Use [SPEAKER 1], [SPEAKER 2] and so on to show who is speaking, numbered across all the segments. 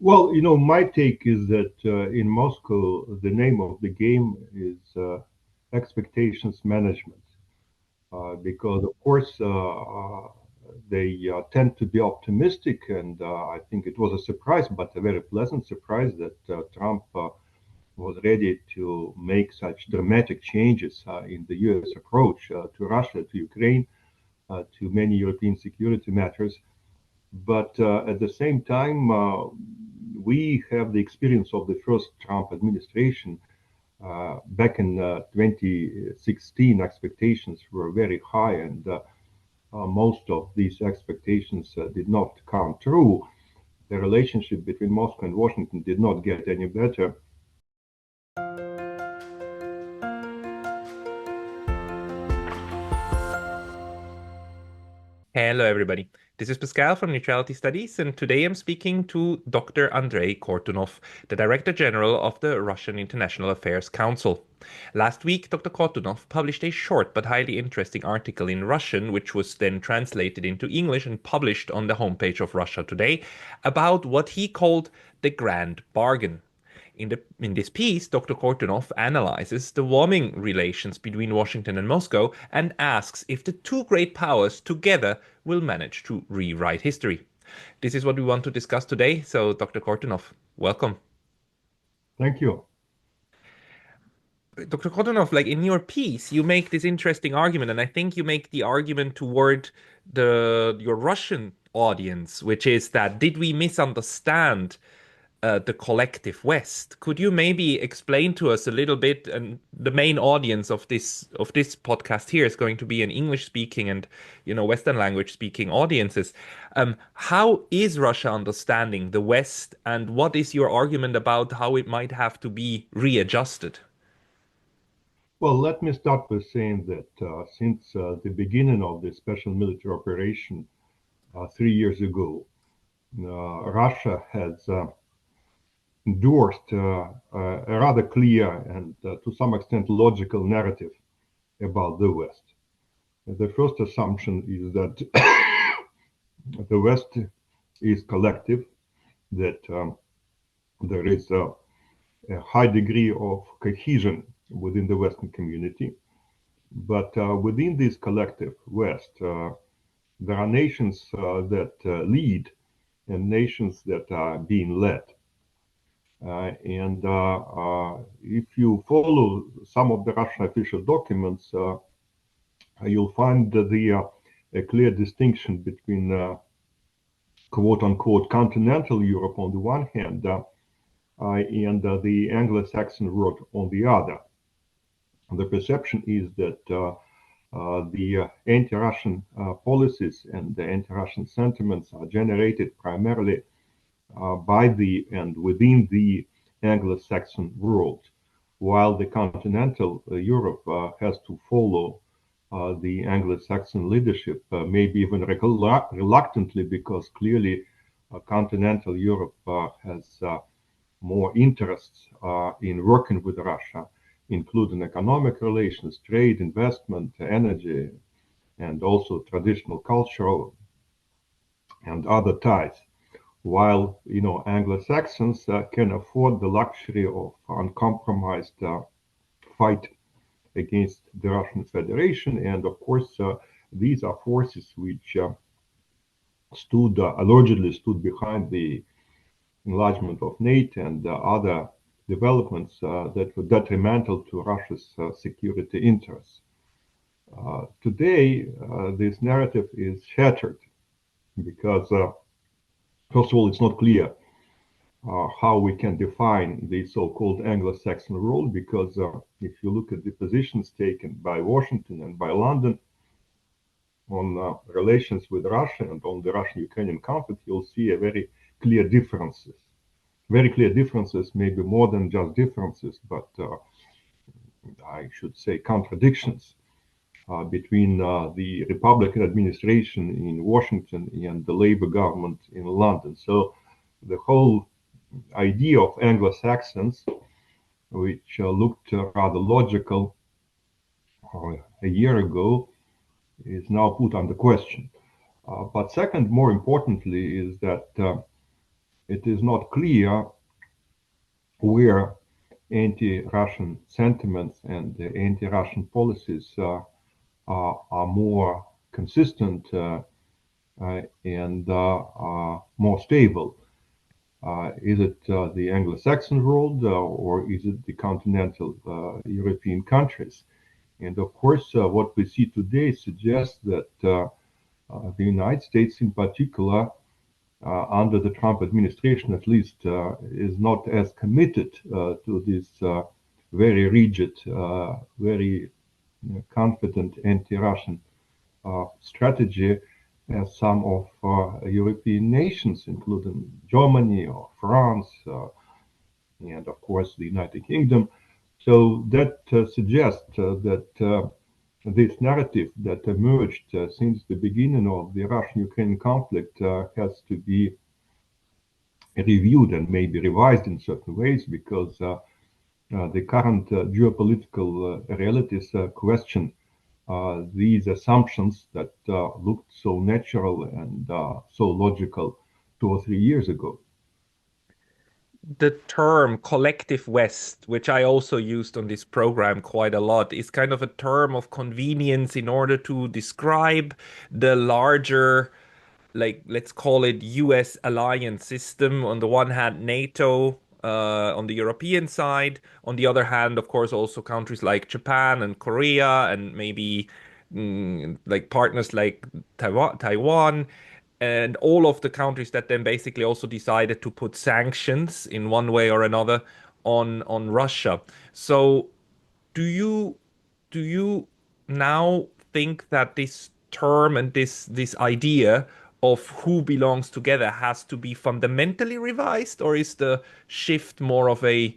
[SPEAKER 1] Well, my take is that in Moscow, the name of the game is expectations management, because, of course, they tend to be optimistic, and I think it was a surprise, but a very pleasant surprise that Trump was ready to make such dramatic changes in the U.S. approach to Russia, to Ukraine, to many European security matters. But at the same time, we have the experience of the first Trump administration. Back in 2016, expectations were very high, and most of these expectations did not come true. The relationship between Moscow and Washington did not get any better.
[SPEAKER 2] Hello, everybody. This is Pascal from Neutrality Studies, and today I'm speaking to Dr. Andrey Kortunov, the Director General of the Russian International Affairs Council. Last week, Dr. Kortunov published a short but highly interesting article in Russian, which was then translated into English and published on the homepage of Russia Today, about what he called the Grand Bargain. In this piece, Dr. Kortunov analyzes the warming relations between Washington and Moscow and asks if the two great powers together will manage to rewrite history. This is what we want to discuss today. So, Dr. Kortunov, welcome.
[SPEAKER 1] Thank you.
[SPEAKER 2] Dr. Kortunov, like in your piece, you make this interesting argument, and I think you make the argument toward your Russian audience, which is that did we misunderstand the collective West? Could you maybe explain to us a little bit? And the main audience of this podcast here is going to be an English-speaking and Western language-speaking audiences. How is Russia understanding the West, and what is your argument about how it might have to be readjusted?
[SPEAKER 1] Well, let me start by saying that since the beginning of the special military operation 3 years ago, Russia has endorsed a rather clear and to some extent logical narrative about the West. The first assumption is that the West is collective, that there is a high degree of cohesion within the Western community. But within this collective West, there are nations that lead and nations that are being led. And if you follow some of the Russian official documents, you'll find a clear distinction between quote unquote continental Europe on the one hand and the Anglo-Saxon world on the other. The perception is that the anti-Russian policies and the anti-Russian sentiments are generated primarily by the and within the Anglo-Saxon world, while the continental Europe has to follow the Anglo-Saxon leadership, maybe even reluctantly, because clearly continental Europe has more interests in working with Russia, including economic relations, trade, investment, energy, and also traditional cultural and other ties. While Anglo-Saxons can afford the luxury of uncompromised fight against the Russian Federation, and of course these are forces which allegedly stood behind the enlargement of NATO and other developments that were detrimental to Russia's security interests. Today, this narrative is shattered because, first of all, it's not clear how we can define the so-called Anglo-Saxon role, because if you look at the positions taken by Washington and by London on relations with Russia and on the Russian-Ukrainian conflict, you'll see a very clear differences, maybe more than just differences, but I should say contradictions between the Republican administration in Washington and the Labour government in London. So the whole idea of Anglo-Saxons, which looked rather logical a year ago, is now put under question. But second, more importantly, is that it is not clear where anti-Russian sentiments and anti-Russian policies are more consistent and more stable. Is it the Anglo-Saxon world or is it the continental European countries? And of course, what we see today suggests that the United States, in particular, under the Trump administration at least, is not as committed to this very rigid, very confident anti-Russian strategy as some of European nations, including Germany or France, and of course the United Kingdom. So that suggests that this narrative that emerged since the beginning of the Russian-Ukrainian conflict has to be reviewed and maybe revised in certain ways because the current geopolitical realities question these assumptions that looked so natural and so logical 2 or 3 years ago.
[SPEAKER 2] The term collective West, which I also used on this program quite a lot, is kind of a term of convenience in order to describe the larger, like, let's call it US alliance system. On the one hand, NATO, on the European side. On the other hand, of course, also countries like Japan and Korea and maybe like partners like Taiwan, and all of the countries that then basically also decided to put sanctions in one way or another on Russia. So do you do you now think that this term and this idea of who belongs together has to be fundamentally revised, or is the shift more of a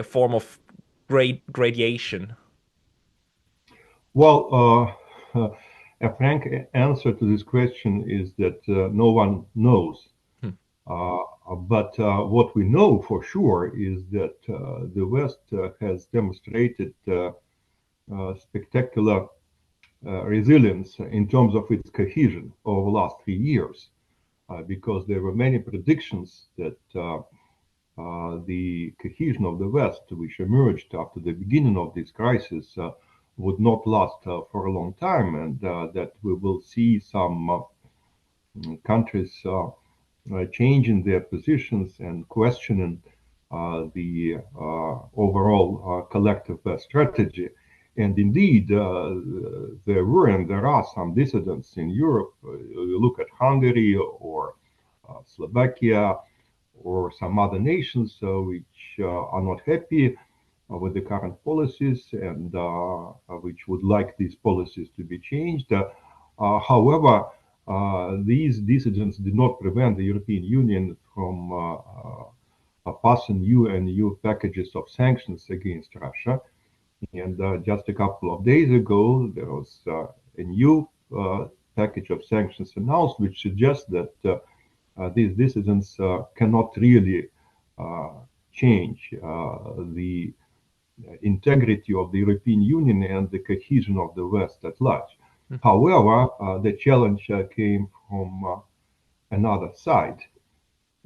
[SPEAKER 2] form of gradation?
[SPEAKER 1] Well, a frank answer to this question is that no one knows.
[SPEAKER 2] Hmm.
[SPEAKER 1] But what we know for sure is that the West has demonstrated spectacular resilience in terms of its cohesion over the last 3 years, because there were many predictions that the cohesion of the West, which emerged after the beginning of this crisis, would not last for a long time, and that we will see some countries changing their positions and questioning the overall collective strategy. And indeed, there were and there are some dissidents in Europe. You look at Hungary or Slovakia or some other nations which are not happy with the current policies and which would like these policies to be changed. However, these dissidents did not prevent the European Union from passing new packages of sanctions against Russia. And just a couple of days ago, there was a new package of sanctions announced, which suggests that these dissidents cannot really change the integrity of the European Union and the cohesion of the West at large. However, the challenge came from another side.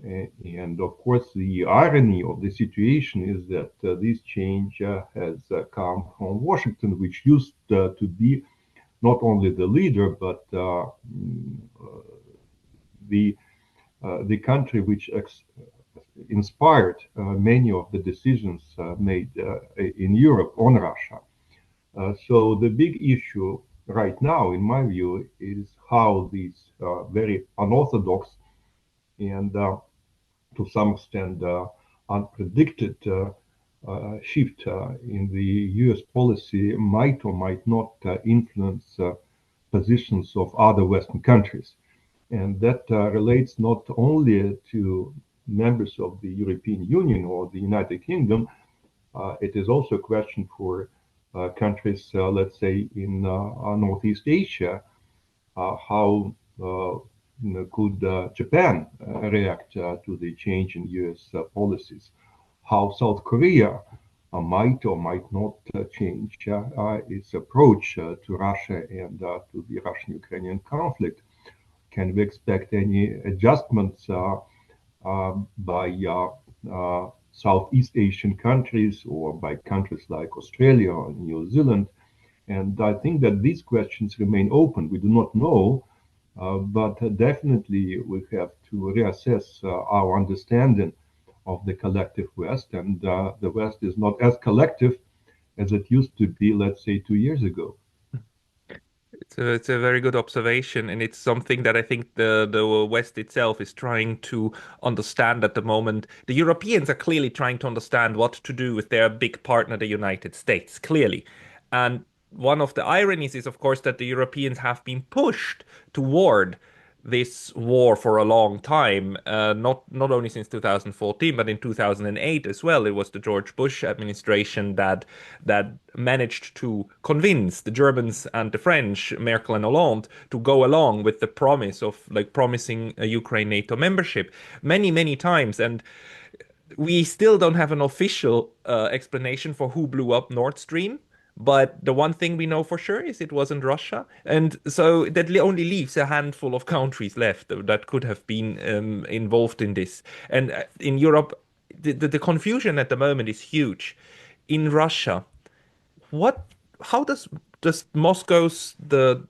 [SPEAKER 1] And of course, the irony of the situation is that this change has come from Washington, which used to be not only the leader, but the country which inspired many of the decisions made in Europe on Russia. So the big issue right now, in my view, is how these very unorthodox and to some extent unpredicted shift in the US policy might or might not influence positions of other Western countries. And that relates not only to members of the European Union or the United Kingdom, it is also a question for countries, let's say, in Northeast Asia. How could Japan react to the change in US policies? How South Korea might or might not change its approach to Russia and to the Russian-Ukrainian conflict? Can we expect any adjustments by Southeast Asian countries or by countries like Australia or New Zealand. And I think that these questions remain open. We do not know, but definitely we have to reassess our understanding of the collective West. And the West is not as collective as it used to be, let's say, 2 years ago.
[SPEAKER 2] It's a very good observation, and it's something that I think the West itself is trying to understand at the moment. The Europeans are clearly trying to understand what to do with their big partner, the United States, clearly. And one of the ironies is, of course, that the Europeans have been pushed toward this war for a long time, not only since 2014, but in 2008 as well. It was the George Bush administration that managed to convince the Germans and the French, Merkel and Hollande, to go along with the promise of like promising a Ukraine NATO membership many times. And we still don't have an official explanation for who blew up Nord Stream. But the one thing we know for sure is it wasn't Russia. And so that only leaves a handful of countries left that could have been involved in this. And in Europe, the confusion at the moment is huge. In Russia, what, how does Moscow's the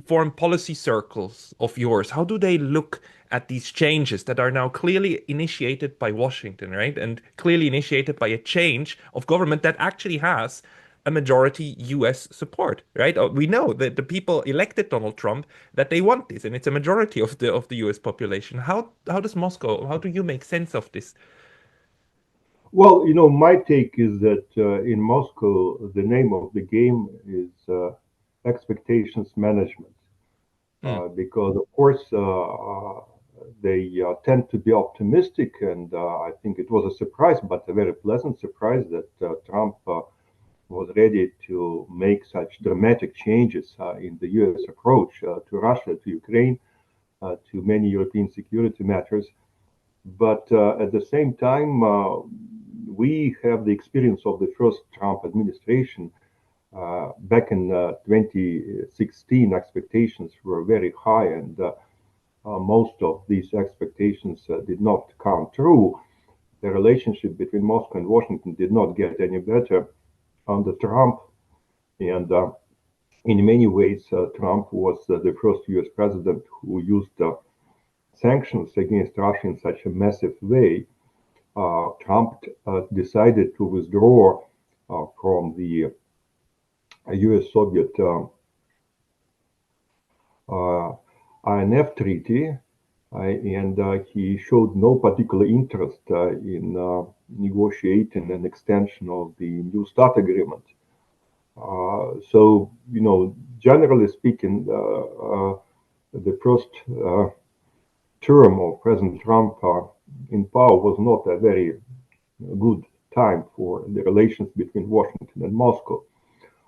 [SPEAKER 2] foreign policy circles of yours, how do they look at these changes that are now clearly initiated by Washington, right? And clearly initiated by a change of government that actually has a majority US support, right? We know that the people elected Donald Trump that they want this, and it's a majority of the US population. How does Moscow, how do you make sense of this?
[SPEAKER 1] Well, my take is that in Moscow, the name of the game is expectations management.
[SPEAKER 2] Mm,
[SPEAKER 1] Because, of course, they tend to be optimistic, and I think it was a surprise, but a very pleasant surprise that Trump was ready to make such dramatic changes in the US approach to Russia, to Ukraine, to many European security matters. But at the same time, we have the experience of the first Trump administration. Back in 2016, expectations were very high, and most of these expectations did not come true. The relationship between Moscow and Washington did not get any better under Trump, and in many ways, Trump was the first US president who used sanctions against Russia in such a massive way. Trump decided to withdraw from the US Soviet INF treaty, and he showed no particular interest in negotiating an extension of the New START agreement. So, generally speaking, the first term of President Trump in power was not a very good time for the relations between Washington and Moscow.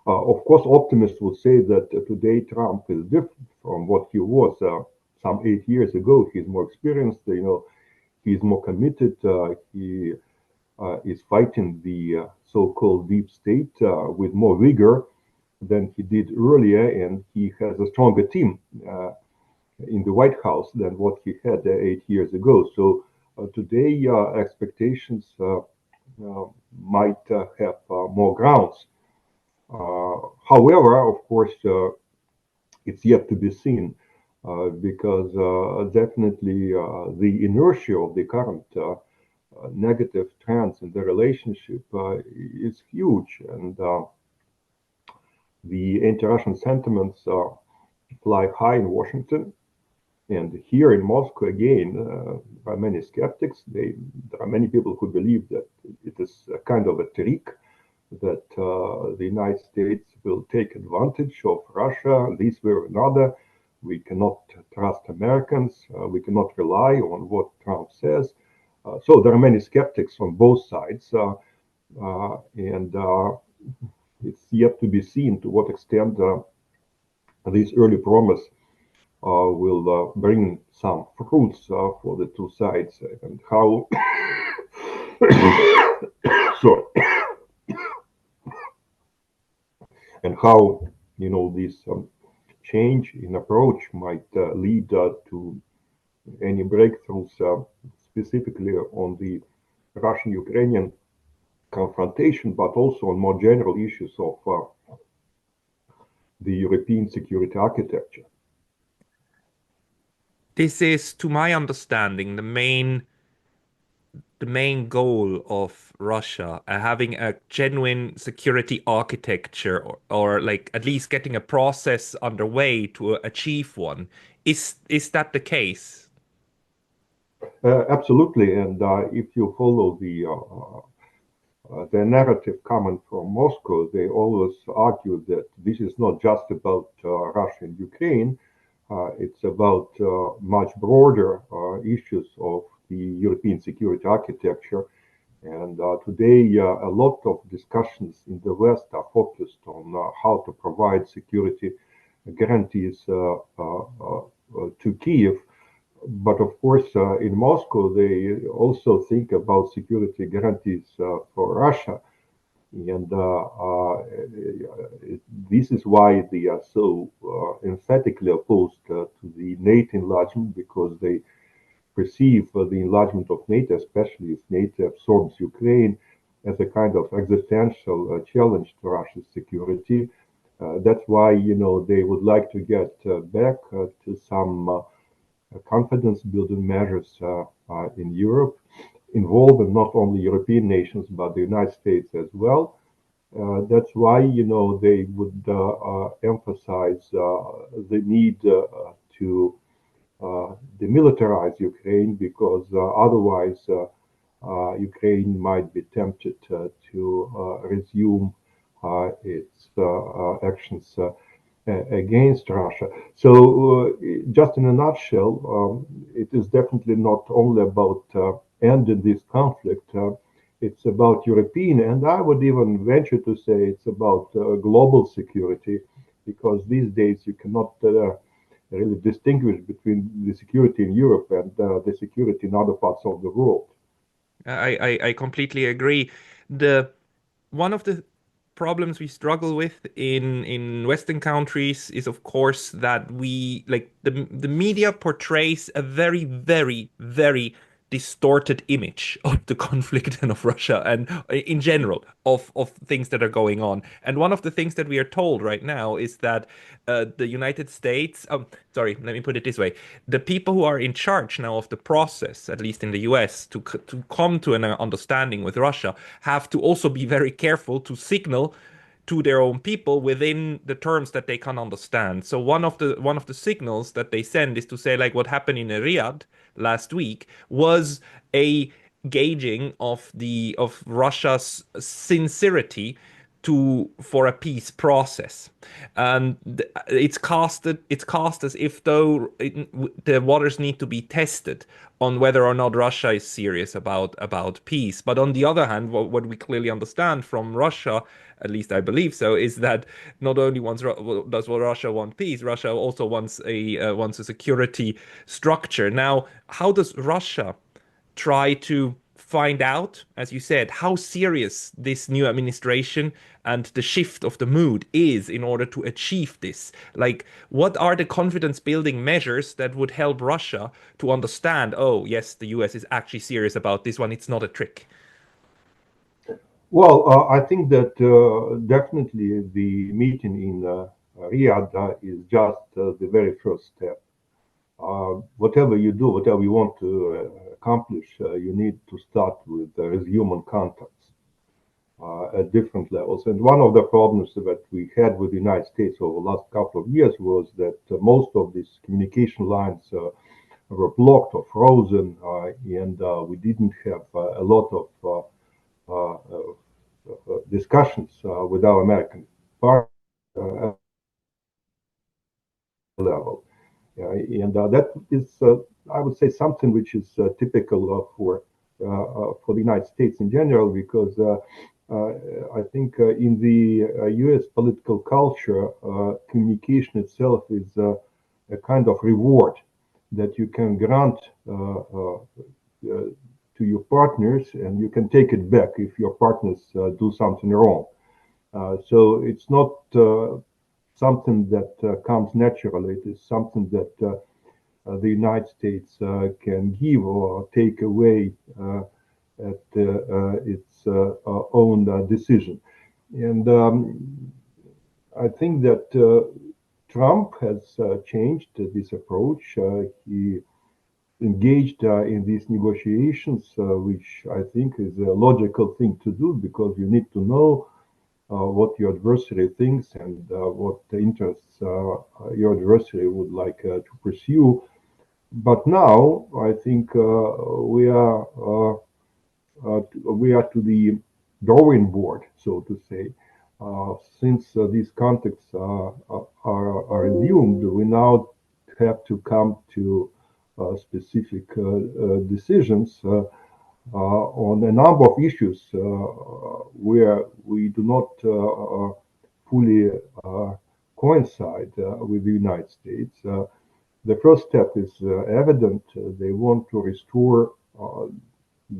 [SPEAKER 1] Of course, optimists would say that today Trump is different from what he was some 8 years ago. He's more experienced, he's more committed. He is fighting the so-called deep state with more vigor than he did earlier, and he has a stronger team in the White House than what he had 8 years ago. So today, expectations might have more grounds. However, of course, it's yet to be seen because definitely the inertia of the current negative trends in the relationship is huge, and the anti-Russian sentiments fly high in Washington. And here in Moscow, again, there are many skeptics. There are many people who believe that it is a kind of a trick, that the United States will take advantage of Russia this way or another. We cannot trust Americans. We cannot rely on what Trump says. So there are many skeptics on both sides, and it's yet to be seen to what extent this early promise will bring some fruits for the two sides, and how so and how this change in approach might lead to any breakthroughs, specifically on the Russian-Ukrainian confrontation, but also on more general issues of the European security architecture.
[SPEAKER 2] This is, to my understanding, the main goal of Russia, having a genuine security architecture, or like at least getting a process underway to achieve one. Is that the case?
[SPEAKER 1] Absolutely, and if you follow the narrative coming from Moscow, they always argue that this is not just about Russia and Ukraine. It's about much broader issues of the European security architecture. And today, a lot of discussions in the West are focused on how to provide security guarantees to Kiev. But of course, in Moscow, they also think about security guarantees for Russia. And this is why they are so emphatically opposed to the NATO enlargement, because they perceive the enlargement of NATO, especially if NATO absorbs Ukraine, as a kind of existential challenge to Russia's security. That's why, they would like to get back to some confidence-building measures in Europe, involving not only European nations but the United States as well. That's why, they would emphasize the need to demilitarize Ukraine, because otherwise Ukraine might be tempted to resume its actions against Russia. So, just in a nutshell, it is definitely not only about ending this conflict. It's about European, and I would even venture to say it's about global security, because these days you cannot really distinguish between the security in Europe and the security in other parts of the world.
[SPEAKER 2] I completely agree. The One of the problems we struggle with in Western countries is, of course, that we like the media portrays a very, very, very distorted image of the conflict and of Russia and in general of things that are going on. And one of the things that we are told right now is that the United States, sorry, let me put it this way: the people who are in charge now of the process, at least in the US, to come to an understanding with Russia, have to also be very careful to signal to their own people within the terms that they can understand. So one of the signals that they send is to say, like, what happened in Riyadh last week was a gauging of Russia's sincerity for a peace process, and it's cast as if though the waters need to be tested on whether or not Russia is serious about peace. But on the other hand, what we clearly understand from Russia, at least I believe so, is that not only does Russia want peace, Russia also wants a security structure. Now, how does Russia try to find out, as you said, how serious this new administration and the shift of the mood is in order to achieve this? Like, what are the confidence building measures that would help Russia to understand, oh, yes, the US is actually serious about this one, it's not a trick?
[SPEAKER 1] Well, I think that definitely the meeting in Riyadh is just the very first step. Whatever you do, whatever you want to accomplish, you need to start with human contacts at different levels. And one of the problems that we had with the United States over the last couple of years was that most of these communication lines were blocked or frozen, and we didn't have a lot of discussions with our American partners level. And that is, I would say, something which is typical for the United States in general, because I think in the U.S. political culture, communication itself is a kind of reward that you can grant to your partners, and you can take it back if your partners do something wrong. So it's not something that comes naturally. It is something that the United States can give or take away at its own decision. And I think that Trump has changed this approach. He engaged in these negotiations, which I think is a logical thing to do because you need to know what your adversary thinks and what interests your adversary would like to pursue. But now I think we are to the drawing board, so to say. Since these contacts are resumed, we now have to come to specific decisions on a number of issues where we do not fully coincide with the United States. The first step is evident. They want to restore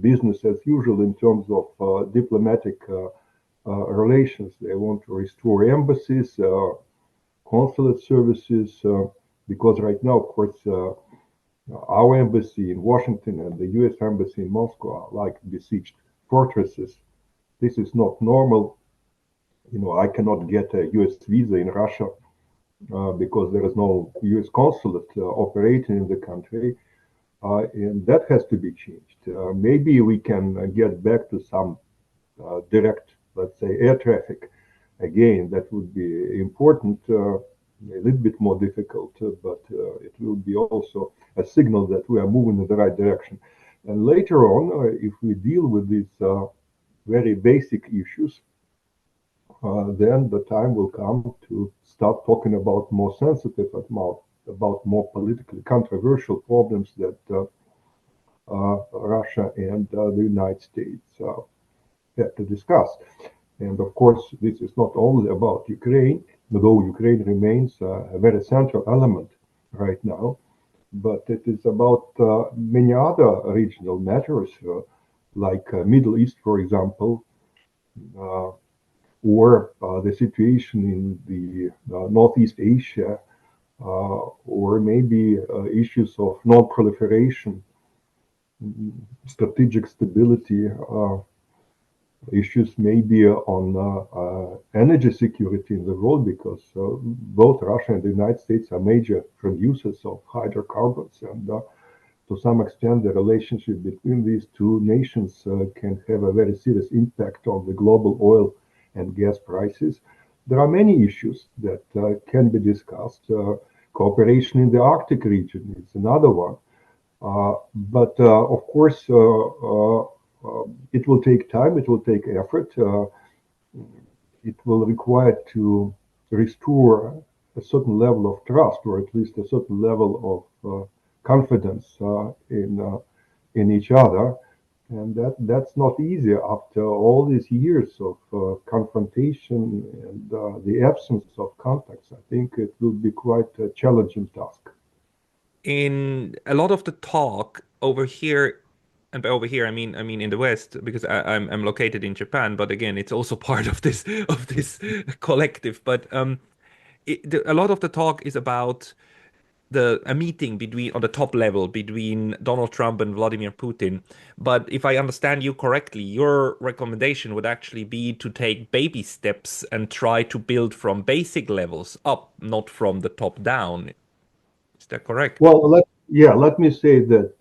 [SPEAKER 1] business as usual in terms of diplomatic relations. They want to restore embassies, consulate services, because right now, of course, our embassy in Washington and the US embassy in Moscow are like besieged fortresses. This is not normal. I cannot get a US visa in Russia because there is no US consulate operating in the country. And that has to be changed. Maybe we can get back to some direct, let's say, air traffic. Again, that would be important, a little bit more difficult, but it will be also a signal that we are moving in the right direction. And later on, if we deal with these very basic issues, then the time will come to start talking about more sensitive, about more politically controversial problems that Russia and the United States have to discuss. And of course, this is not only about Ukraine, though Ukraine remains a very central element right now, but it is about many other regional matters, like Middle East, for example, or the situation in the Northeast Asia, or maybe issues of non-proliferation, strategic stability, issues maybe on energy security in the world, because both Russia and the United States are major producers of hydrocarbons, and to some extent the relationship between these two nations can have a very serious impact on the global oil and gas prices. There are many issues that can be discussed. Cooperation in the Arctic region is another one. But of course, it will take time, it will take effort. It will require to restore a certain level of trust, or at least a certain level of confidence in each other. And that's not easy after all these years of confrontation and the absence of contacts. I think it will be quite a challenging task.
[SPEAKER 2] In a lot of the talk over here, and by over here I mean in the West, because I'm located in Japan, but again it's also part of this collective. But a lot of the talk is about a meeting between on the top level between Donald Trump and Vladimir Putin. But if I understand you correctly, your recommendation would actually be to take baby steps and try to build from basic levels up, not from the top down. Is that correct?
[SPEAKER 1] Well, let me say that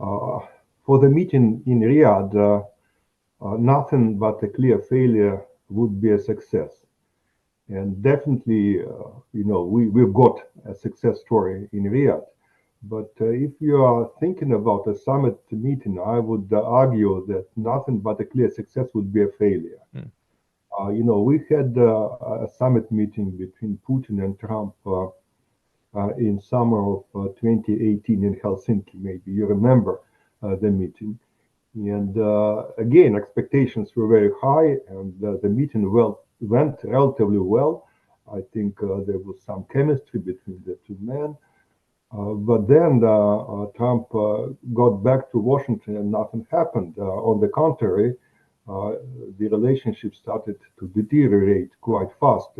[SPEAKER 1] uh, for the meeting in Riyadh, nothing but a clear failure would be a success. And definitely, we've got a success story in Riyadh. But if you are thinking about a summit meeting, I would argue that nothing but a clear success would be a failure.
[SPEAKER 2] Mm.
[SPEAKER 1] We had a summit meeting between Putin and Trump in summer of 2018 in Helsinki. Maybe you remember the meeting. And again, expectations were very high, and the meeting went relatively well. I think there was some chemistry between the two men. But then Trump got back to Washington and nothing happened. On the contrary, the relationship started to deteriorate quite fast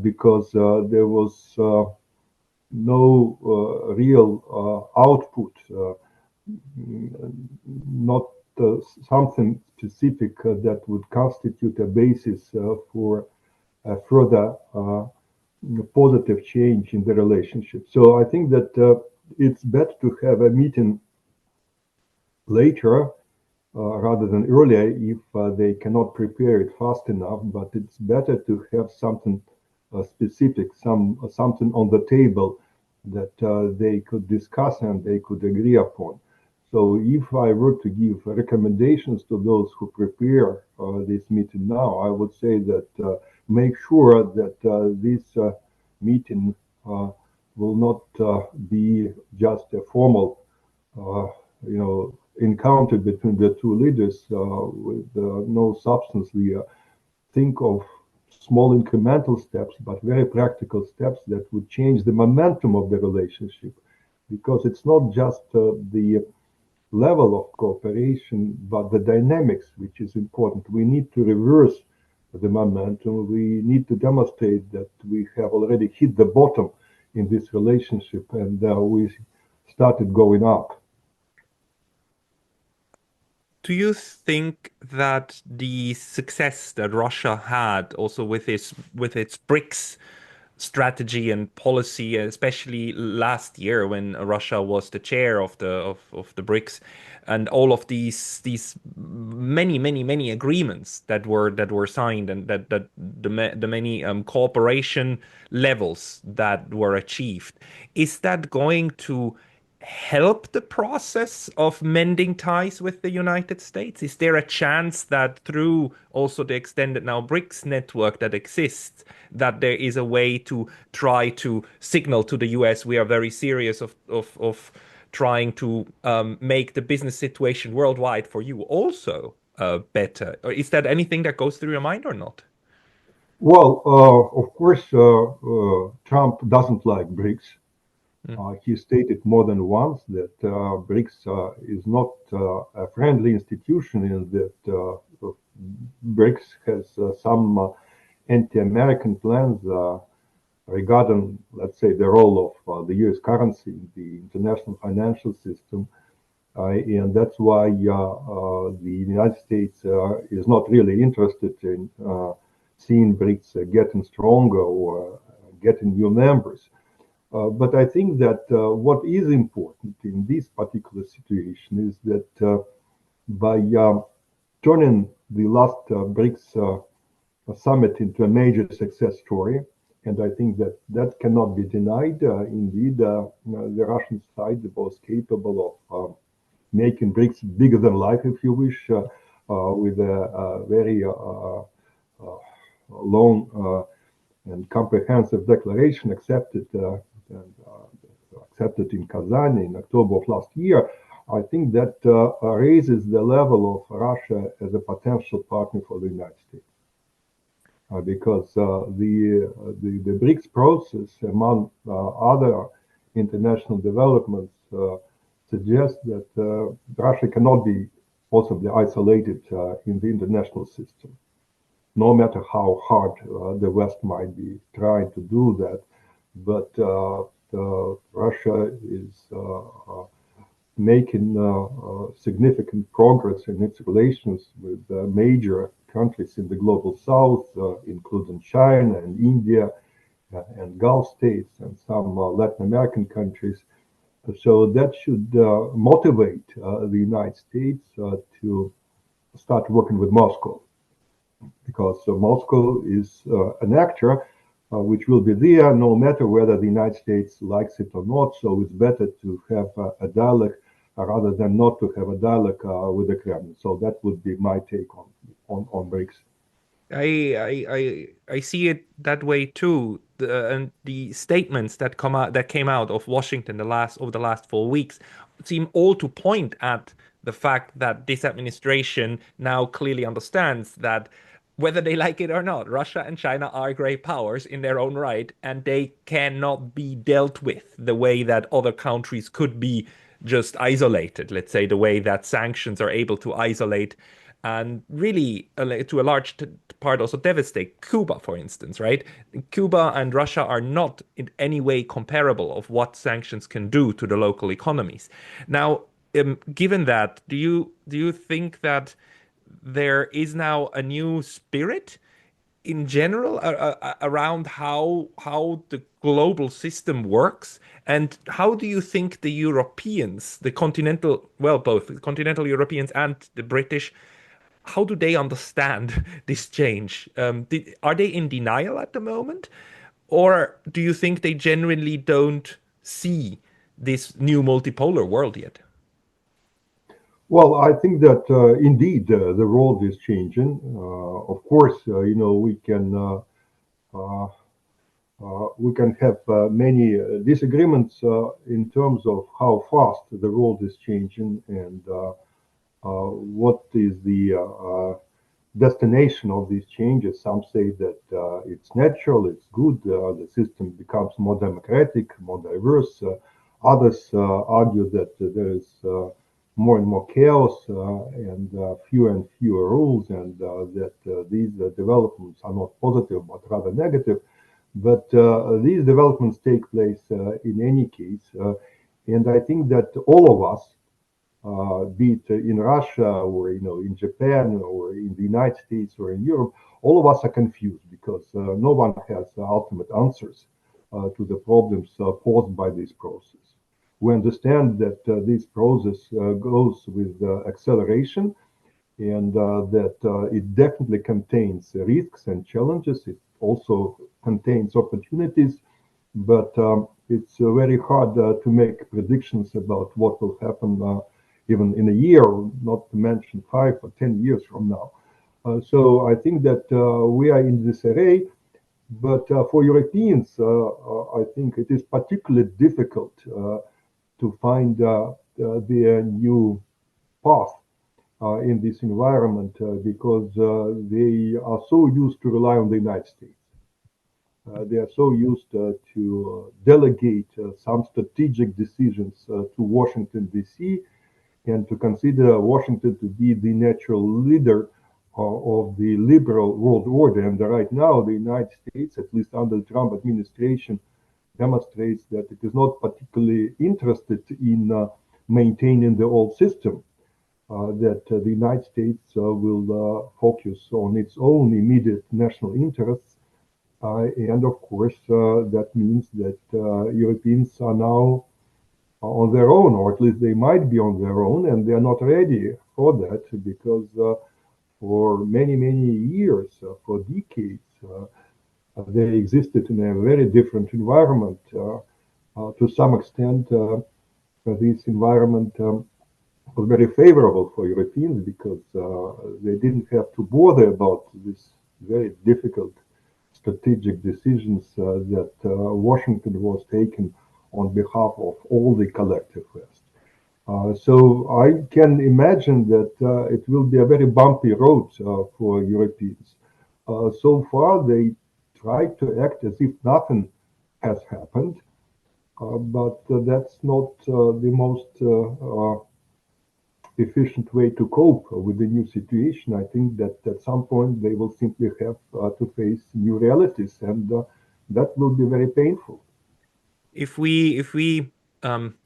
[SPEAKER 1] because there was no real output, not something specific that would constitute a basis for a further positive change in the relationship. So I think that it's better to have a meeting later rather than earlier if they cannot prepare it fast enough. But it's better to have something specific, something on the table that they could discuss and they could agree upon. So if I were to give recommendations to those who prepare this meeting now, I would say that make sure that this meeting will not be just a formal uh, encounter between the two leaders with no substance. We think of small incremental steps, but very practical steps that would change the momentum of the relationship. Because it's not just the level of cooperation, but the dynamics, which is important. We need to reverse the momentum. We need to demonstrate that we have already hit the bottom in this relationship and we started going up.
[SPEAKER 2] Do you think that the success that Russia had also with its BRICS strategy and policy, especially last year when Russia was the chair of the BRICS, and all of these many agreements that were signed, and that the many cooperation levels that were achieved, is that going to help the process of mending ties with the United States? Is there a chance that through also the extended now BRICS network that exists, that there is a way to try to signal to the US we are very serious of trying to make the business situation worldwide for you also better? Or is that anything that goes through your mind or not?
[SPEAKER 1] Well, of course, Trump doesn't like BRICS.
[SPEAKER 2] Mm.
[SPEAKER 1] He stated more than once that BRICS is not a friendly institution and that BRICS has some anti-American plans regarding, let's say, the role of the US currency in the international financial system. And that's why the United States is not really interested in seeing BRICS getting stronger or getting new members. But I think that what is important in this particular situation is that by turning the last BRICS summit into a major success story, and I think that that cannot be denied. Indeed, the Russian side was capable of making BRICS bigger than life, if you wish, with a very long and comprehensive declaration accepted in Kazan in October of last year. I think that raises the level of Russia as a potential partner for the United States. Because the BRICS process, among other international developments, suggests that Russia cannot be possibly isolated in the international system, no matter how hard the West might be trying to do that. But Russia is making significant progress in its relations with major countries in the global south, including China and India and Gulf states and some Latin American countries. So that should motivate the United States to start working with Moscow, because Moscow is an actor which will be there no matter whether the United States likes it or not. So it's better to have a dialogue rather than not to have a dialogue with the Kremlin. So that would be my take on BRICS.
[SPEAKER 2] I see it that way too. And the statements that come out that came out of Washington the last over the last 4 weeks seem all to point at the fact that this administration now clearly understands that whether they like it or not, Russia and China are great powers in their own right, and they cannot be dealt with the way that other countries could be just isolated. Let's say the way that sanctions are able to isolate and really, to a large part, also devastate Cuba, for instance, right? Cuba and Russia are not in any way comparable of what sanctions can do to the local economies. Now, given that, do you think that there is now a new spirit in general around how the global system works, and how do you think the Europeans, the continental, well, both the continental Europeans and the British, how do they understand this change? Are they in denial at the moment, or do you think they genuinely don't see this new multipolar world yet?
[SPEAKER 1] Well, I think that indeed the world is changing. Of course, uh, we can have many disagreements in terms of how fast the world is changing and what is the destination of these changes. Some say that it's natural, it's good, the system becomes more democratic, more diverse. Others argue that there is more and more chaos and fewer and fewer rules, and that these developments are not positive but rather negative. But these developments take place in any case, and I think that all of us, be it in Russia or in Japan or in the United States or in Europe, all of us are confused because no one has ultimate answers to the problems posed by this process. We understand that this process goes with acceleration and that it definitely contains risks and challenges. It also contains opportunities, but it's very hard to make predictions about what will happen even in a year, not to mention 5 or 10 years from now. So I think that we are in this array, but for Europeans, I think it is particularly difficult to find their new path in this environment because they are so used to rely on the United States. They are so used to delegate some strategic decisions to Washington, D.C., and to consider Washington to be the natural leader of the liberal world order. And right now, the United States, at least under the Trump administration, demonstrates that it is not particularly interested in maintaining the old system. That the United States will focus on its own immediate national interests. And of course, that means that Europeans are now on their own, or at least they might be on their own, and they are not ready for that because for many, many years, for decades, they existed in a very different environment. To some extent, this environment was very favorable for Europeans because they didn't have to bother about this very difficult strategic decisions that Washington was taking on behalf of all the collective West. So I can imagine that it will be a very bumpy road for Europeans. So far, they try to act as if nothing has happened, but that's not the most efficient way to cope with the new situation. I think that at some point they will simply have to face new realities, and that will be very painful.
[SPEAKER 2] If we um,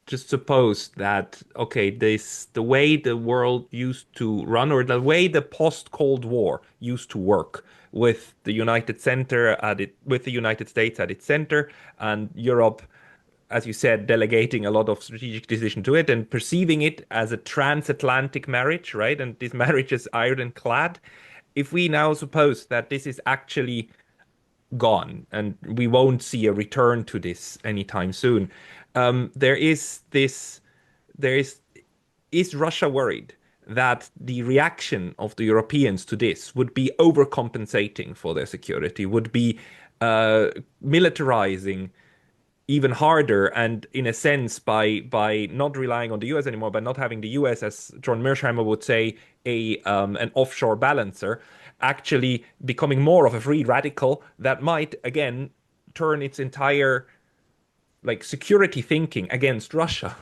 [SPEAKER 2] just suppose that, okay, this the way the world used to run, or the way the post-Cold War used to work, with the United Center at it, with the United States at its center, and Europe, as you said, delegating a lot of strategic decision to it and perceiving it as a transatlantic marriage, right? And this marriage is ironclad. If we now suppose that this is actually gone and we won't see a return to this anytime soon, there is this, there is Russia worried that the reaction of the Europeans to this would be overcompensating for their security, would be uh, militarizing even harder, and in a sense, by not relying on the US anymore, by not having the US, as John Mearsheimer would say, a an offshore balancer, actually becoming more of a free radical that might again turn its entire like security thinking against Russia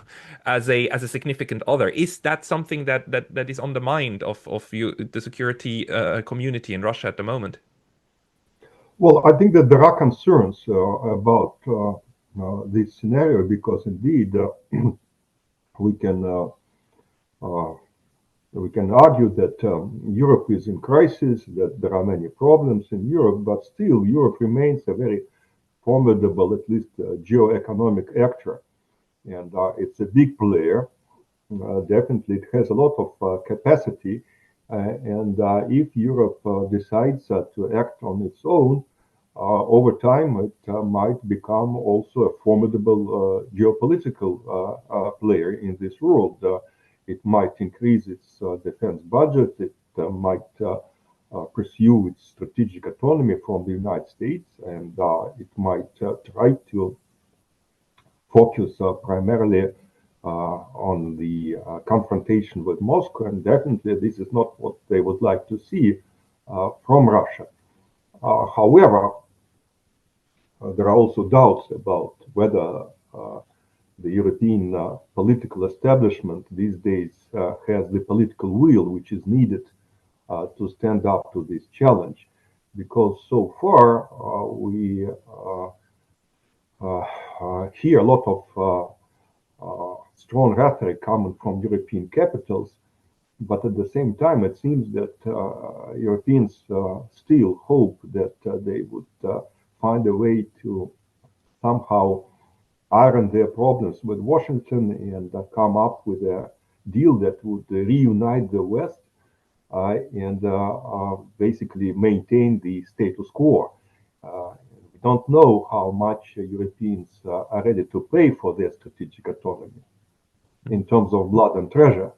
[SPEAKER 2] as a significant other. Is that something that is on the mind of you, the security community in Russia at the moment?
[SPEAKER 1] Well, I think that there are concerns about this scenario because indeed we can uh, uh, we can argue that Europe is in crisis, that there are many problems in Europe, but still Europe remains a very formidable, at least geo-economic actor, and it's a big player. Definitely, it has a lot of capacity, and if Europe decides to act on its own, over time it might become also a formidable geopolitical player in this world. It might increase its defense budget. It might pursue its strategic autonomy from the United States, and it might try to focus primarily on the confrontation with Moscow, and definitely this is not what they would like to see from Russia. However, there are also doubts about whether the European political establishment these days has the political will which is needed to stand up to this challenge. Because so far we hear a lot of strong rhetoric coming from European capitals, but at the same time, it seems that Europeans still hope that they would find a way to somehow iron their problems with Washington and come up with a deal that would reunite the West and basically maintain the status quo. We don't know how much Europeans are ready to pay for their strategic autonomy in terms of blood and treasure,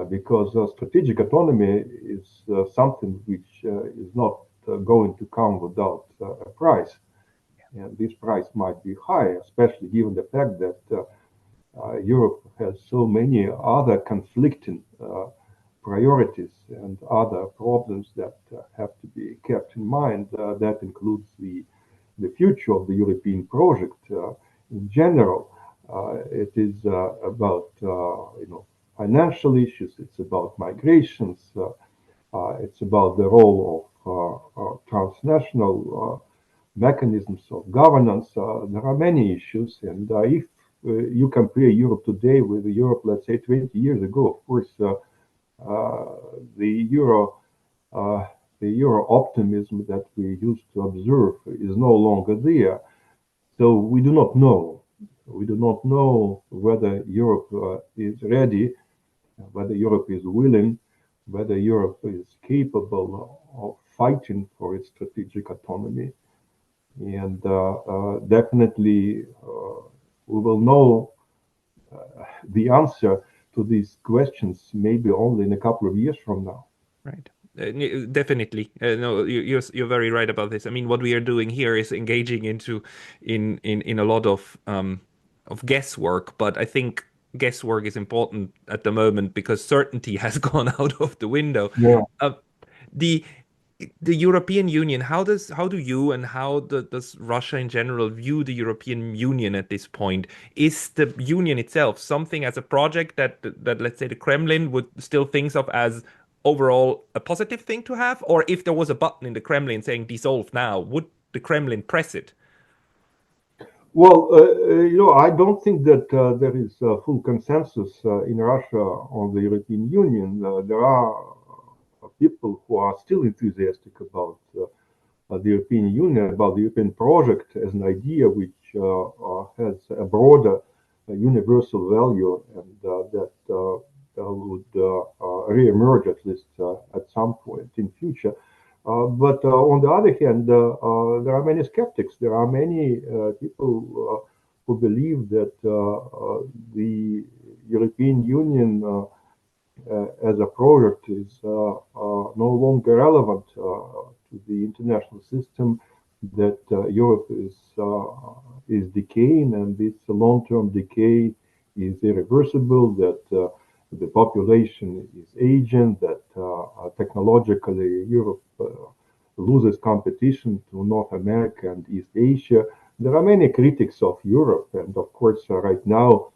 [SPEAKER 1] because strategic autonomy is something which is not going to come without a price. And this price might be high, especially given the fact that Europe has so many other conflicting priorities and other problems that have to be kept in mind. That includes the future of the European project in general. It is about financial issues. It's about migrations. It's about the role of transnational mechanisms of governance. There are many issues, and if you compare Europe today with Europe, let's say 20 years ago, of course, the euro the euro optimism that we used to observe is no longer there. So we do not know. We do not know whether Europe is ready, whether Europe is willing, whether Europe is capable of fighting for its strategic autonomy. And definitely we will know the answer to these questions maybe only in a couple of years from now.
[SPEAKER 2] Right. Definitely. No, you're very right about this. I mean, what we are doing here is engaging into in a lot of guesswork, but I think guesswork is important at the moment because certainty has gone out of the window.
[SPEAKER 1] Yeah.
[SPEAKER 2] Uh, the the European Union, how do you and does Russia in general view the European Union at this point? Is the Union itself something as a project that let's say the Kremlin would still thinks of as overall a positive thing to have? Or if there was a button in the Kremlin saying dissolve now, would the Kremlin press it?
[SPEAKER 1] Well, I don't think that there is full consensus in Russia on the European Union. There are people who are still enthusiastic about the European Union, about the European project as an idea which has a broader universal value and that would re-emerge at least at some point in future. But on the other hand, there are many skeptics. There are many people who believe that the European Union as a project is no longer relevant to the international system, that Europe is decaying, and this long-term decay is irreversible, that the population is aging, that technologically Europe loses competition to North America and East Asia, There are many critics of Europe, and of course, right now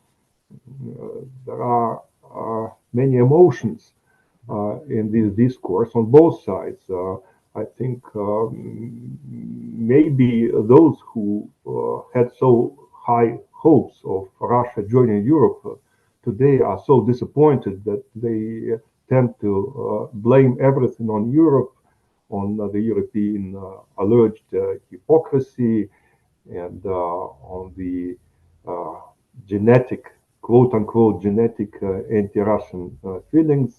[SPEAKER 1] there are many emotions in this discourse on both sides. I think maybe those who had so high hopes of Russia joining Europe today are so disappointed that they tend to blame everything on Europe, on the European alleged hypocrisy, and on the uh, genetic, quote unquote, genetic anti-Russian feelings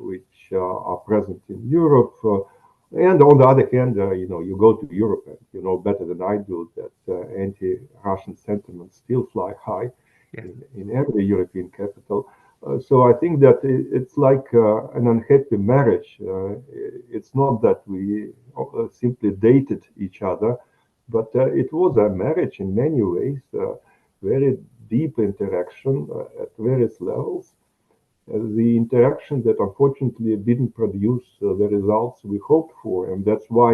[SPEAKER 1] which are present in Europe. And on the other hand, you go to Europe and you know better than I do that anti-Russian sentiments still fly high
[SPEAKER 2] Yes.
[SPEAKER 1] in every European capital. So I think that it's like an unhappy marriage. It's not that we simply dated each other, but it was a marriage in many ways, very deep interaction at various levels. The interaction that unfortunately didn't produce the results we hoped for, and that's why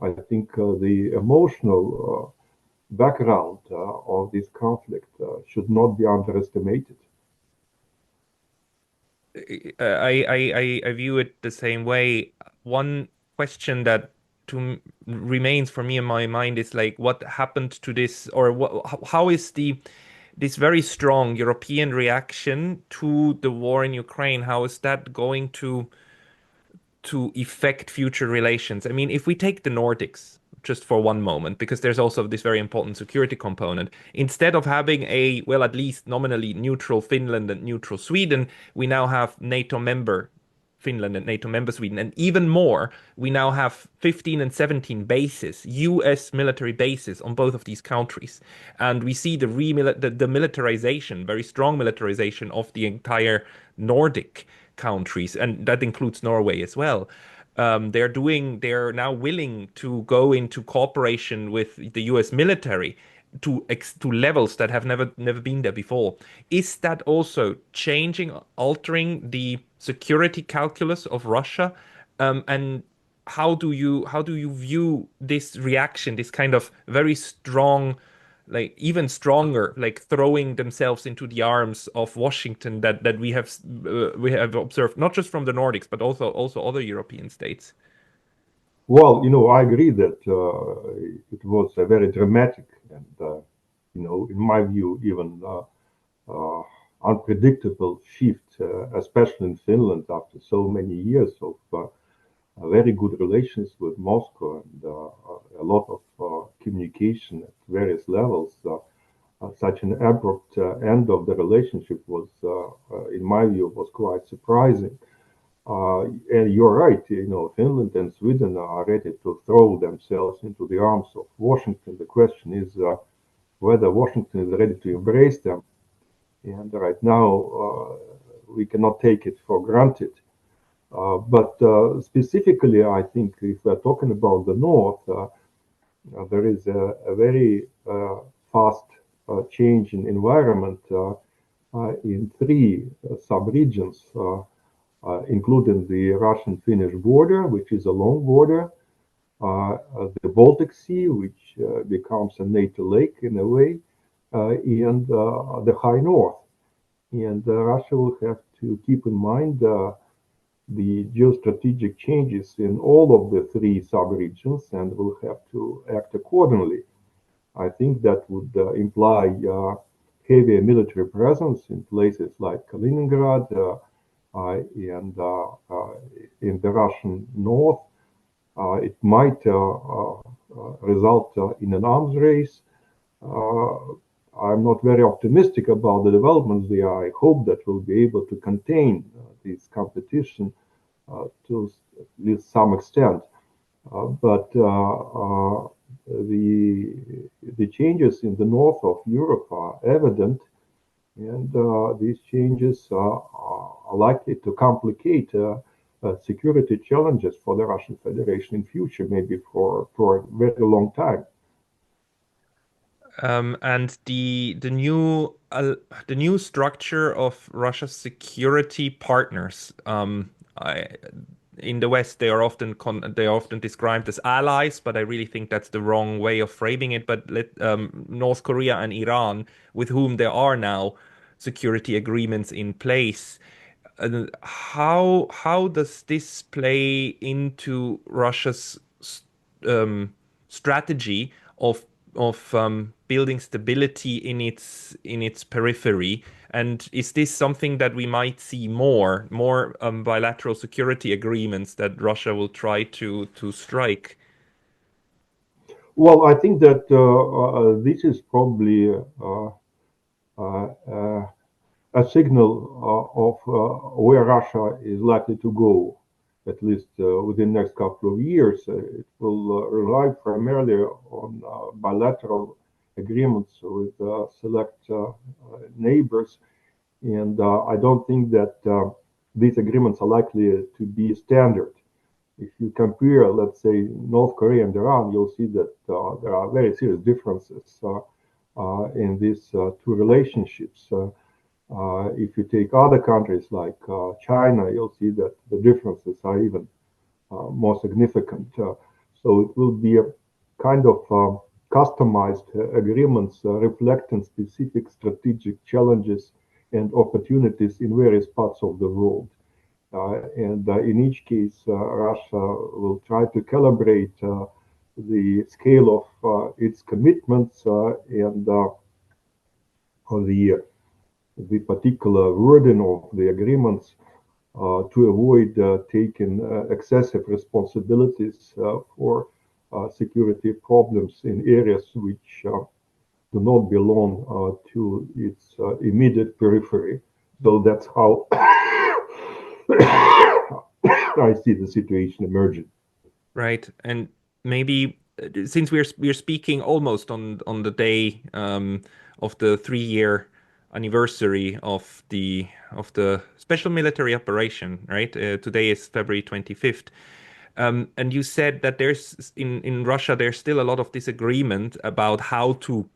[SPEAKER 1] I think the emotional background of this conflict should not be underestimated.
[SPEAKER 2] I view it the same way. One question that remains for me in my mind is like, what happened to this, or how is this very strong European reaction to the war in Ukraine? How is that going to affect future relations? I mean, if we take the Nordics just for one moment, because there's also this very important security component, instead of having a, well, at least nominally neutral Finland and neutral Sweden, we now have NATO member Finland and NATO member Sweden. And even more, we now have 15 and 17 bases, US military bases on both of these countries. And we see the militarization, very strong militarization of the entire Nordic countries, and that includes Norway as well. They're now willing to go into cooperation with the US military to levels that have never been there before. Is that also changing, altering the security calculus of Russia? And how do you view this reaction, this kind of very strong, like even stronger, like throwing themselves into the arms of Washington that we have observed not just from the Nordics but also other European states?
[SPEAKER 1] Well, I agree that it was a very dramatic and, in my view, even uh, unpredictable shift, especially in Finland after so many years of very good relations with Moscow and a lot of communication at various levels. Such an abrupt end of the relationship was, in my view, was quite surprising. And you're right, Finland and Sweden are ready to throw themselves into the arms of Washington. The question is whether Washington is ready to embrace them. And right now, we cannot take it for granted. But specifically, I think if we're talking about the North, there is a very fast change in environment in three sub-regions, including the Russian-Finnish border, which is a long border, the Baltic Sea, which becomes a NATO lake in a way, and the high north. And Russia will have to keep in mind the geostrategic changes in all of the three sub-regions and will have to act accordingly. I think that would imply heavier military presence in places like Kaliningrad and in the Russian north. It might result in an arms race. Uh, I'm not very optimistic about the developments there. I hope that we'll be able to contain this competition to at least some extent. But the changes in the north of Europe are evident, and these changes are likely to complicate security challenges for the Russian Federation in future, maybe for a very long time.
[SPEAKER 2] And the new structure of Russia's security partners. in the West, they are often described as allies, but I really think that's the wrong way of framing it. But North Korea and Iran, with whom there are now security agreements in place, how does this play into Russia's um, strategy of building stability in its periphery? And is this something that we might see more bilateral security agreements that Russia will try to strike?
[SPEAKER 1] Well, I think that this is probably uh, uh, a signal of where Russia is likely to go, at least within the next couple of years. It will rely primarily on bilateral agreements with select neighbors, and I don't think that these agreements are likely to be standard. If you compare, let's say, North Korea and Iran, you'll see that there are very serious differences in these two relationships. If you take other countries like China, you'll see that the differences are even more significant. So it will be a kind of customized agreements reflecting specific strategic challenges and opportunities in various parts of the world. And in each case, Russia will try to calibrate the scale of its commitments and the particular wording of the agreements to avoid taking excessive responsibilities for security problems in areas which do not belong to its immediate periphery. So that's how I see the situation emerging.
[SPEAKER 2] Right. And maybe since we're speaking almost on the day of the 3 year anniversary of the special military operation, right? Today is February 25th. And you said that there's in Russia there's still a lot of disagreement about how to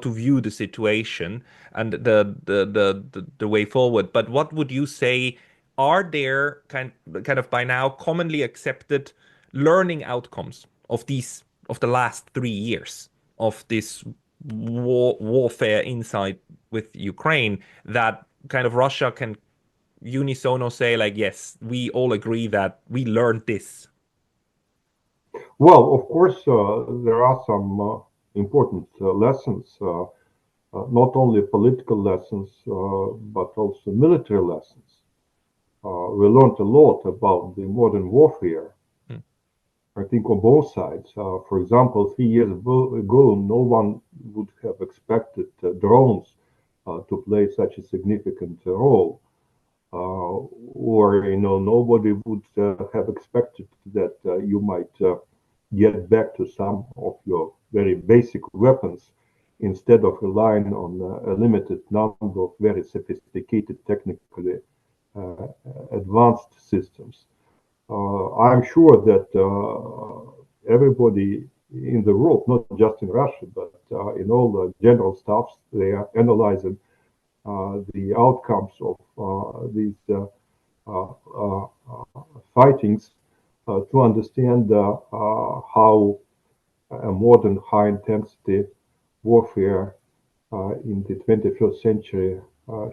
[SPEAKER 2] view the situation and the way forward. But what would you say are there kind of by now commonly accepted learning outcomes of the last 3 years of this warfare inside with Ukraine that kind of Russia can unisono say like, yes, we all agree that we learned this.
[SPEAKER 1] Well, of course, there are some important lessons, not only political lessons, but also military lessons. We learned a lot about the modern warfare,
[SPEAKER 2] Mm.
[SPEAKER 1] I think, on both sides. For example, 3 years ago, no one would have expected drones to play such a significant role. Or, nobody would have expected that you might get back to some of your very basic weapons instead of relying on a limited number of very sophisticated, technically uh, advanced systems. I'm sure that everybody in the world, not just in Russia, but in all the general staffs, they are analyzing the outcomes of these uh, uh, fightings to understand how a modern high intensity warfare in the 21st century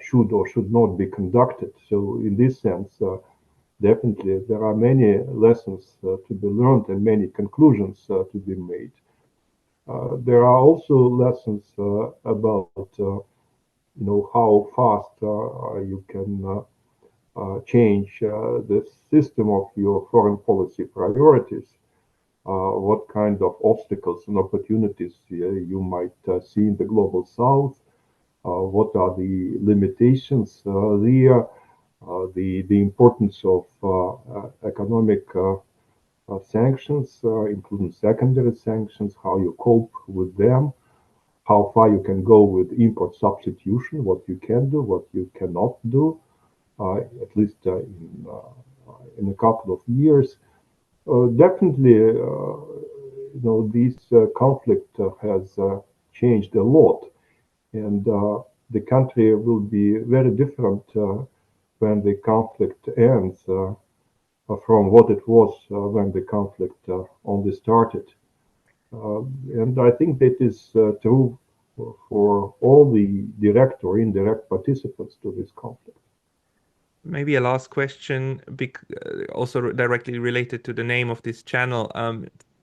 [SPEAKER 1] should or should not be conducted. So, in this sense, definitely there are many lessons to be learned and many conclusions to be made. There are also lessons about how fast you can change the system of your foreign policy priorities, what kind of obstacles and opportunities you might see in the global south, what are the limitations there, the importance of economic sanctions, including secondary sanctions, how you cope with them, how far you can go with import substitution, what you can do, what you cannot do, at least in a couple of years. Definitely, this conflict has changed a lot, and the country will be very different when the conflict ends. from what it was when the conflict only started. And I think that is true for all the direct or indirect participants to this conflict.
[SPEAKER 2] Maybe a last question, also directly related to the name of this channel.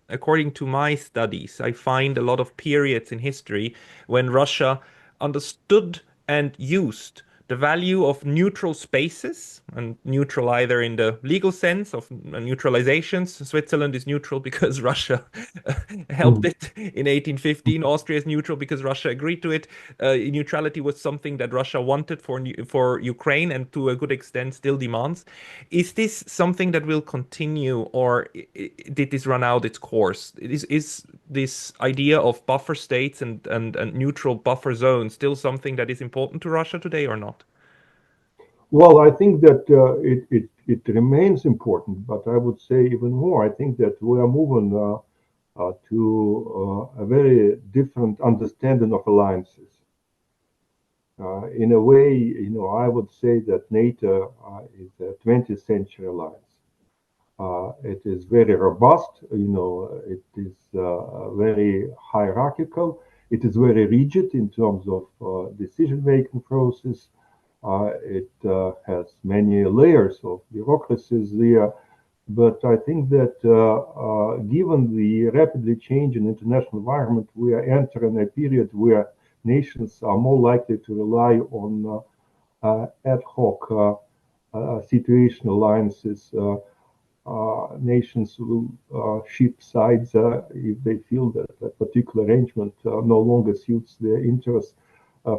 [SPEAKER 2] According to my studies, I find a lot of periods in history when Russia understood and used the value of neutral spaces, and neutral either in the legal sense of neutralizations. Switzerland is neutral because Russia helped
[SPEAKER 1] Mm.
[SPEAKER 2] it in 1815. Austria is neutral because Russia agreed to it. Neutrality was something that Russia wanted for Ukraine and to a good extent still demands. Is this something that will continue, or did this run out its course? Is this idea of buffer states and neutral buffer zones still something that is important to Russia today or not?
[SPEAKER 1] Well, I think that it remains important, but I would say even more. I think that we are moving to a very different understanding of alliances. In a way, I would say that NATO is a 20th century alliance. It is very robust, it is very hierarchical, it is very rigid in terms of decision-making process. It has many layers of bureaucracies there. But I think that given the rapidly changing international environment, we are entering a period where nations are more likely to rely on ad hoc situational alliances. Nations will shift sides if they feel that a particular arrangement no longer suits their interests.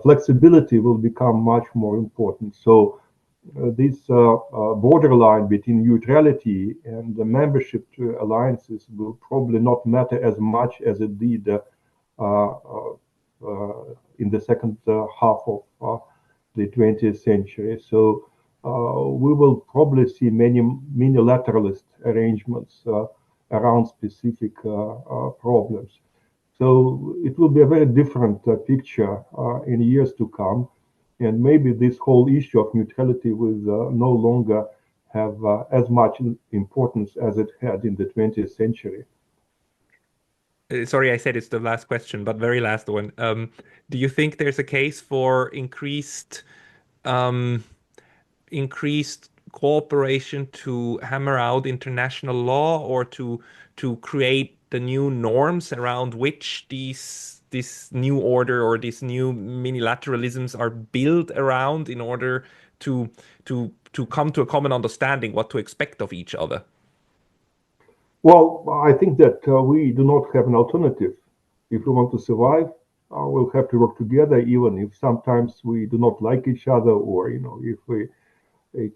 [SPEAKER 1] Flexibility will become much more important. So this borderline between neutrality and the membership to alliances will probably not matter as much as it did in the second half of the 20th century. So we will probably see many unilateralist arrangements around specific problems. So it will be a very different picture in years to come. And maybe this whole issue of neutrality will no longer have as much importance as it had in the 20th century.
[SPEAKER 2] Sorry, I said it's the last question, but very last one. Do you think there's a case for um, increased cooperation to hammer out international law, or to create the new norms around which this new order or these new minilateralisms are built around in order to to come to a common understanding what to expect of each other?
[SPEAKER 1] Well, I think that we do not have an alternative. If we want to survive, we'll have to work together, even if sometimes we do not like each other, or if we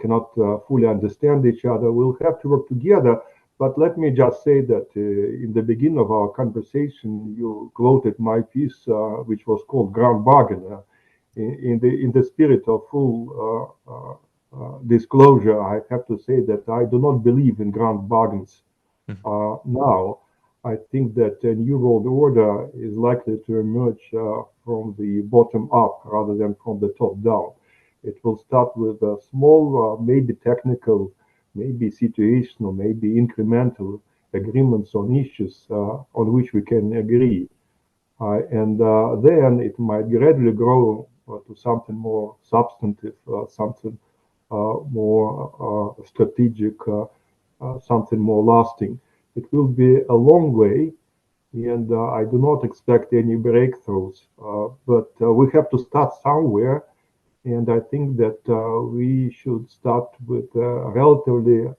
[SPEAKER 1] cannot fully understand each other. We'll have to work together. But let me just say that in the beginning of our conversation, you quoted my piece, which was called "Ground Bargain." In the spirit of full disclosure, I have to say that I do not believe in ground bargains now. I think that a new world order is likely to emerge from the bottom up rather than from the top down. It will start with a small, maybe technical, maybe situational, maybe incremental agreements on issues on which we can agree. And then it might gradually grow to something more substantive, something more strategic, something more lasting. It will be a long way, and I do not expect any breakthroughs. But we have to start somewhere, and I think that we should start with relatively,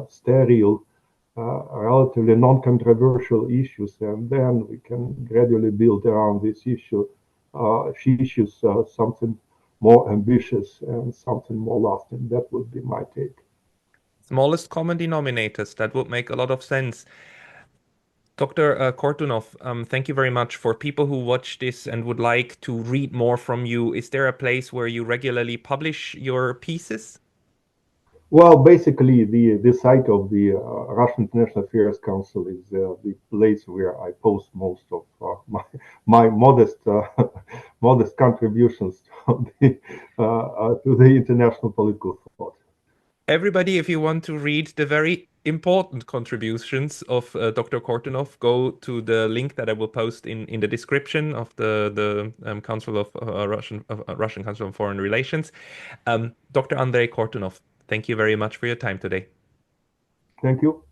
[SPEAKER 1] sterile, relatively non-controversial issues, and then we can gradually build around this issues something more ambitious and something more lasting. That would be my take.
[SPEAKER 2] Smallest common denominators, that would make a lot of sense. Dr. Kortunov, thank you very much. For people who watch this and would like to read more from you, is there a place where you regularly publish your pieces?
[SPEAKER 1] Well, basically, the site of the Russian International Affairs Council is the place where I post most of my modest modest contributions to the international political thought.
[SPEAKER 2] Everybody, if you want to read the very important contributions of Dr. Kortunov, go to the link that I will post in the description of the Council of Russian Council on Foreign Relations. Dr. Andrey Kortunov, thank you very much for your time today.
[SPEAKER 1] Thank you.